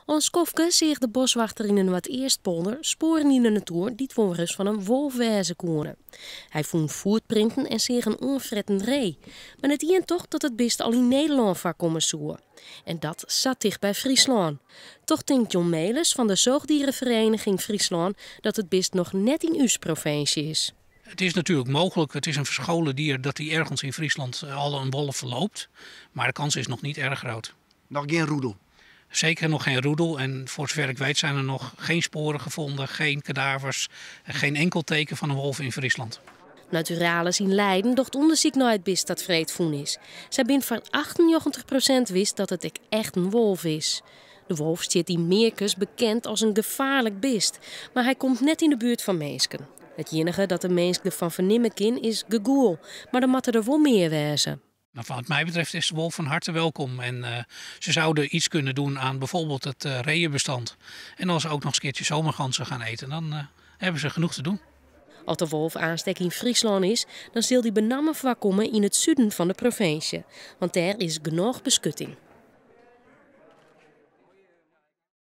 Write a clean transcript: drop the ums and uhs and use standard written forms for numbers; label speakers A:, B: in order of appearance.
A: Als Kofke zich de boswachter in een wat eerstpolder sporen in de natuur die volgens van een wolf wezen konden. Hij vond voetprinten en zich een onfrettend ree. Maar het hien toch dat het best al in Nederland voorkomen zou. En dat zat dicht bij Friesland. Toch denkt John Melis van de Zoogdierenvereniging Friesland dat het best nog net in uw provincie is.
B: Het is natuurlijk mogelijk, het is een verscholen dier dat hij ergens in Friesland al een wolf verloopt. Maar de kans is nog niet erg groot.
C: Nog geen roedel?
B: Zeker nog geen roedel en voor zover ik weet zijn er nog geen sporen gevonden, geen kadavers, geen enkel teken van een wolf in Friesland.
A: Naturalis in Leiden docht onderzoek naar het best dat vreedvoen is. Zij bent van 98% wist dat het echt een wolf is. De wolf zit in Meerkes bekend als een gevaarlijk beest, maar hij komt net in de buurt van Meesken. Het enige dat de mens ervan vernemen kan is gegoel, maar dan moet er wel meer wezen.
B: Nou, wat mij betreft is de wolf van harte welkom en ze zouden iets kunnen doen aan bijvoorbeeld het reeënbestand. En als ze ook nog eens een keertje zomerganzen gaan eten, dan hebben ze genoeg te doen.
A: Als de wolf aanstek in Friesland is, dan zal die benammen voorkomen in het zuiden van de provincie, want daar is genoeg beschutting.